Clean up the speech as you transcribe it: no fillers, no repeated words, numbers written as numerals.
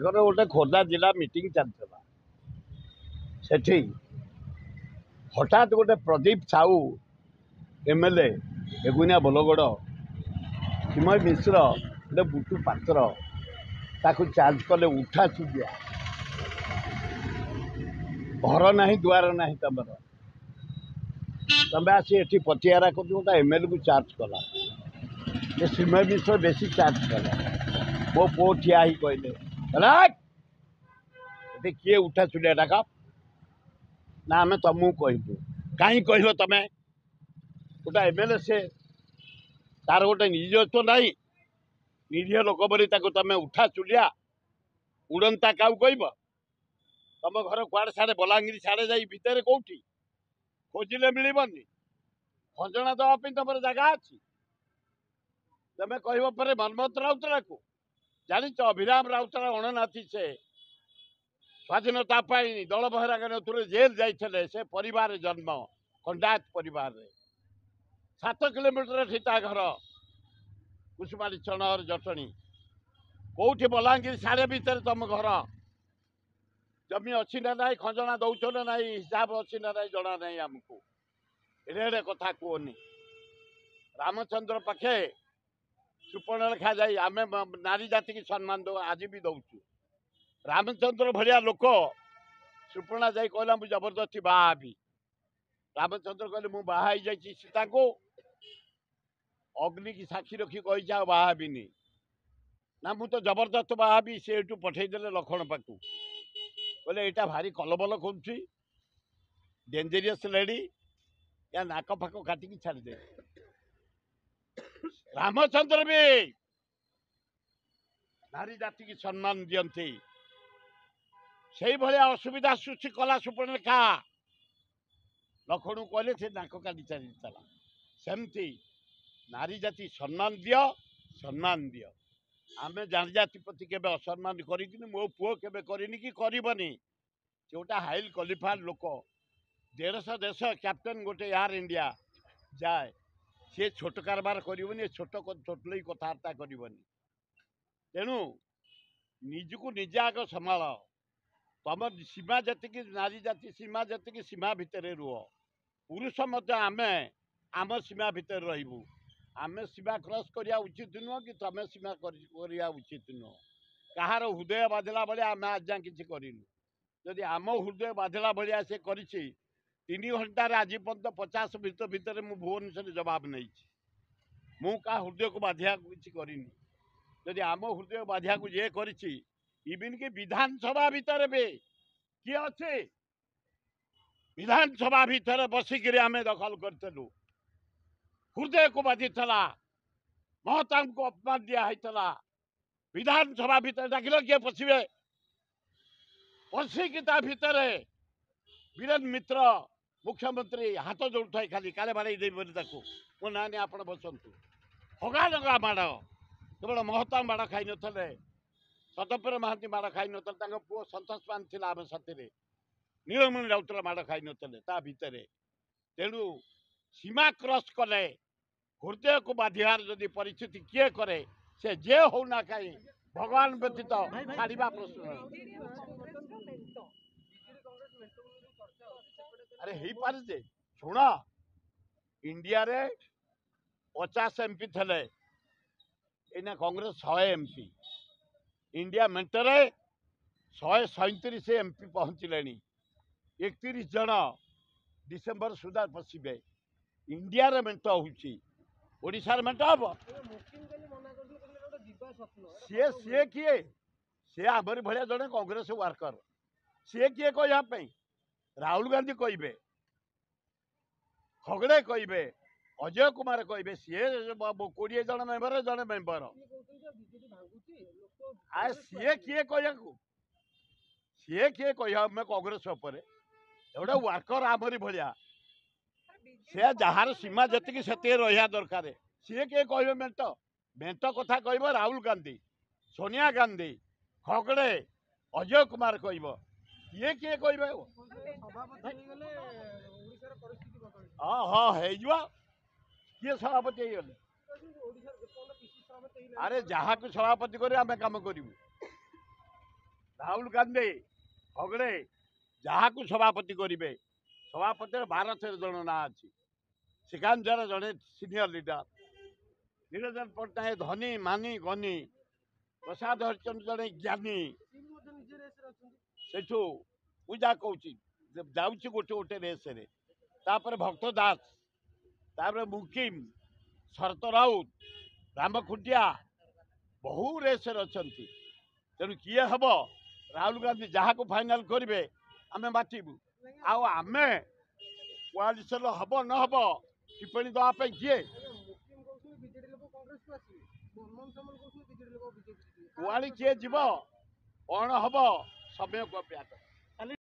गोटे खोर्धा जिला मीटिंग चलता से हठात गोटे प्रदीप साहू एमएलए बेगुनिया बोलगड़ चिमय मिश्र गोटे बुटू पात्र ताकू चार्ज कले उठा चुदिया घर ना दुआर ना तुम तुम्हें आसी एटी पटियारा कर एमएलए को चार्ज कला चिमय मिश्र बेसी चार्ज कला मो पु ठिया कहले किए उठा चुलिया डाक ना आम तुमको कहलु कहीं कह तुम गोटे एमएलए से तार गोटे निजत्व ना निरीह लोक बोली तुम उठा चुलिया उड़ंता क्या कह तुम घर कुआड़े साढ़े बलांगीर साढ़े जा भितर कौटी खोजिले मिलबनी खंजना दवापी तुम जगह अच्छी तुम कह पर मनमोहन राउतरा को जानी अभिराम राउतरा अणनाथी से स्वाधीनता दल बहिराग नेतृत्व जेल जाते से परिवार जन्म खंडायत परिवार 7 किलोमीटर ठीता घर कुसुमारी चणर जटणी कौटी बलांगीर साढ़े भितर तुम घर जमी अच्छी ना ना खंजना दौच ना ना हिसाब अच्छी ना ना जना ना आमको एड़े कथा कहनी रामचंद्र पाखे सुपर्णरेखा जाई आम नारी जाति की सम्मान दो आज भी दौचु रामचंद्र भलिया लोक सुपर्णा जाई कहला मुझे जबरदस्ती बाहाबी रामचंद्र कहले मु बाहा सीता को अग्नि की साक्षी रखी कही बाहाबिनी ना मु तो जबरदस्त बाहाबी से पठेदेले लखन पाखु बोले यहाँ भारी कलबल कर डेंजरियस लेडी या नाक फाक काटिकी छाड़दे रामचंद्र भी नारी जाति की सम्मान दियंती से भाया असुविधा सृष्टि कला सुपर्णरेखा लखन कहले से नाक काटी चला सेमती नारी जाति सम्मान दियो आम जनजाति प्रति के असम्मान कर मो पुओ के कि करनी जोटा हाइल क्वालिफाइड लोक 150 देश कैप्टेन गोटे एयर इंडिया जाए सी छोट कारबार कर छोट छोटल कथबार्ता करनी तेणु निजको निजे आग संभाल तुम सीमा जी नारी जाति सीमा जी सीमा भितर रुह पुरुष आम आम सीमा भितर रही आम सीमा क्रॉस करिया उचित नुह कि तुम सीमा करिया उचित नुह कहार हृदय बाधिला भाया आम आज जा कि जदि आम हृदय बाधिला भाया से कर 3 घंटार आज पर्यटन 50 मिनट भितर मु भुवनेश्वर जवाब नहीं मु का हृदय को बाधिया किसी करनी जदि आम हृदय बाधिया को ये कर इवन कि विधानसभा भितर भी किए अच्छे विधानसभा भितर बसिक आम दखल करूँ हृदय को बाधि महताम को अपमान दिया विधानसभा भितर डाकिल किए पशिबे पशिकी भितर वीरेन मित्र मुख्यमंत्री हाथ जोड़ुए खाली काले बाड़े मो ना आप बसतु हगा डगा माड़ केवल महताम माड़ खाई नथे सतपर महांती माड़ खाई नथे पुओ संतोष मान थी आम साथी नीलमणि राउतरा माड़ खाई नथे भितर तेणु सीमा क्रॉस कले हृदय को बाधियार जदि परिस्थिति किए करे से जे होना कहीं भगवान व्यतीत छाड़ा प्रश्न अरे हो पारे शुण इंडिया रे 50 एमपी थे एना कांग्रेस 100 एमपी इंडिया मेंटरे 137 एमपी पहुँचले 31 जन डिसेम्बर सुधा पशिबे इंडिया रे मेंट होउची ओडिशार मेंट हम सी किए सी आमरी भाया जड़े कांग्रेस वर्कर सी किए कहवाई राहुल गांधी कहे खगड़े कहे अजय कुमार कहे सी 20 जन मेम्बर जड़े मेम्बर आ सी किए कह सी किए कह कांग्रेस गोटे वर्कर आमरी भाया से जार सीमा जी से रहा दरकार सी किए कहे मेंट मेंट कथा कह राहुल गांधी सोनिया गांधी खगड़े अजय कुमार कह किए किए कह हाँ हाँ किए सभापति अरे जहाँ को सभापति करें आम कम करूँ ରାହୁଲ ଗାନ୍ଧୀ ହଗଡ଼େ ଯାହାକୁ ସଭାପତି କରିବେ ସଭାପତିର 12-13 ଜଣ ନାଁ ଅଛି। ଶ୍ରୀକାନ୍ତ ଜେନା ଜଣେ ସିନିୟର ଲିଡର, ନିରଞ୍ଜନ ପଟ୍ଟନାୟକ ଧନୀ ମାନି ଗନି, ପ୍ରସାଦ ହରିଚନ୍ଦ୍ର ଜଣେ ଜ୍ଞାନୀ। ସେଠୁ ମୁଁ ଯାହା କହୁଛି ଯାଉଛି ଗୋଟେ ଗୋଟେ ରେସ୍ରେ, ତାପରେ ଭକ୍ତ ଦାସ, ତାପରେ ମୁକିମ, ଶରତ ରାଉତ, ରାମ ଖୁଣ୍ଟିଆ ବହୁ ରେସ୍ରେ ଅଛନ୍ତି। ତେଣୁ କିଏ ହବ ରାହୁଲ ଗାନ୍ଧୀ ଯାହାକୁ ଫାଇନାଲ କରିବେ ଆମେ ବାଟିବୁ। ଆଉ ଆମେ କୋଆଲିସନ ହବ ନ ହବ ଟିପ୍ପଣୀ ଦେବା ପାଇଁ କିଏ? କୁଆଡେ କିଏ ଯିବ କଣ ହବ ସମୟକୁ ଅପେକ୍ଷା କର।